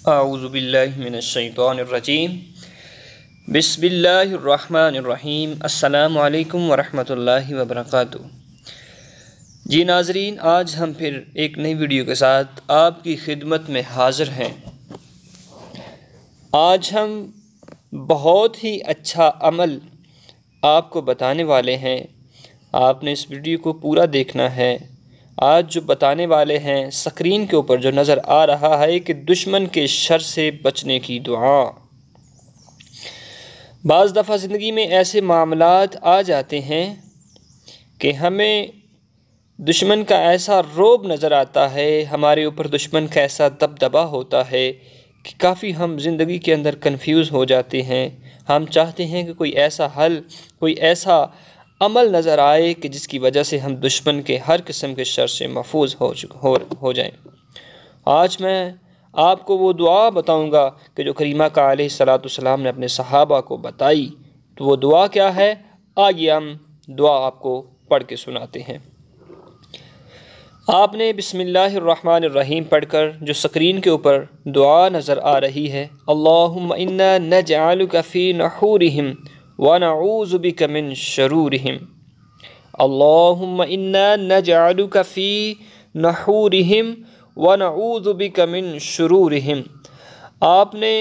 اعوذ باللہ من الشیطان الرجیم بسم اللہ الرحمن الرحیم السلام علیکم ورحمۃ اللہ وبرکاتہ۔ جی ناظرین، آج ہم پھر ایک نئی ویڈیو کے ساتھ آپ کی خدمت میں حاضر ہیں۔ آج ہم بہت ہی اچھا عمل آپ کو بتانے والے ہیں، آپ نے اس ویڈیو کو پورا دیکھنا ہے۔ آج جو بتانے والے ہیں، سکرین کے اوپر جو نظر آ رہا ہے کہ دشمن کے شر سے بچنے کی دعا۔ بعض دفعہ زندگی میں ایسے معاملات آ جاتے ہیں کہ ہمیں دشمن کا ایسا رعب نظر آتا ہے، ہمارے اوپر دشمن کا ایسا دبدبہ ہوتا ہے کہ کافی ہم زندگی کے اندر کنفیوز ہو جاتے ہیں۔ ہم چاہتے ہیں کہ کوئی ایسا حل، کوئی ایسا عمل نظر آئے کہ جس کی وجہ سے ہم دشمن کے ہر قسم کے شر سے محفوظ ہو جائیں۔ آج میں آپ کو وہ دعا بتاؤں گا کہ جو کریمہ کا علیہ السلام نے اپنے صحابہ کو بتائی۔ تو وہ دعا کیا ہے؟ آئیے ہم دعا آپ کو پڑھ کے سناتے ہیں۔ آپ نے بسم اللہ الرحمن الرحیم پڑھ کر جو سکرین کے اوپر دعا نظر آ رہی ہے، اللہم انا نجعلک فی نحورہم ونعوذ بک من شرورہم، اللہم انا نجعلک فی نحورہم ونعوذ بک من شرورہم۔ آپ نے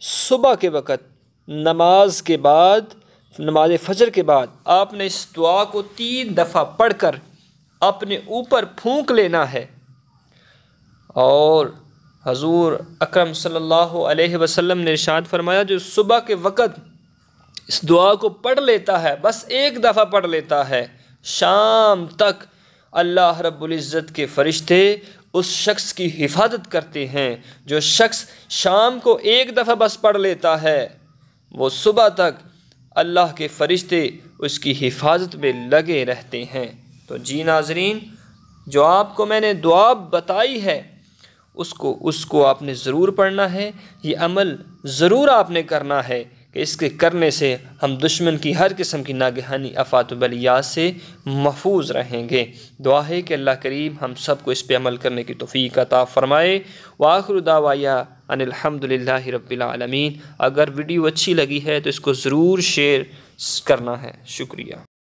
صبح کے وقت نماز کے بعد، نماز فجر کے بعد آپ نے اس دعا کو 3 دفعہ پڑھ کر اپنے اوپر پھونک لینا ہے، اور حضور اکرم صلی اللہ علیہ وسلم نے ارشاد فرمایا جو صبح کے وقت اس دعا کو پڑھ لیتا ہے، بس 1 دفعہ پڑھ لیتا ہے، شام تک اللہ رب العزت کے فرشتے اس شخص کی حفاظت کرتے ہیں۔ جو شخص شام کو 1 دفعہ بس پڑھ لیتا ہے، وہ صبح تک اللہ کے فرشتے اس کی حفاظت میں لگے رہتے ہیں۔ تو جی ناظرین، جو آپ کو میں نے دعا بتائی ہے اس کو آپ نے ضرور پڑھنا ہے، یہ عمل ضرور آپ نے کرنا ہے کہ اس کے کرنے سے ہم دشمن کی ہر قسم کی ناگہانی آفات و بلیات سے محفوظ رہیں گے۔ دعا ہے کہ اللہ کریم ہم سب کو اس پہ عمل کرنے کی توفیق عطا فرمائے۔ وآخر دعوایا ان الحمدللہ رب العالمین۔ اگر ویڈیو اچھی لگی ہے تو اس کو ضرور شیئر کرنا ہے۔ شکریہ۔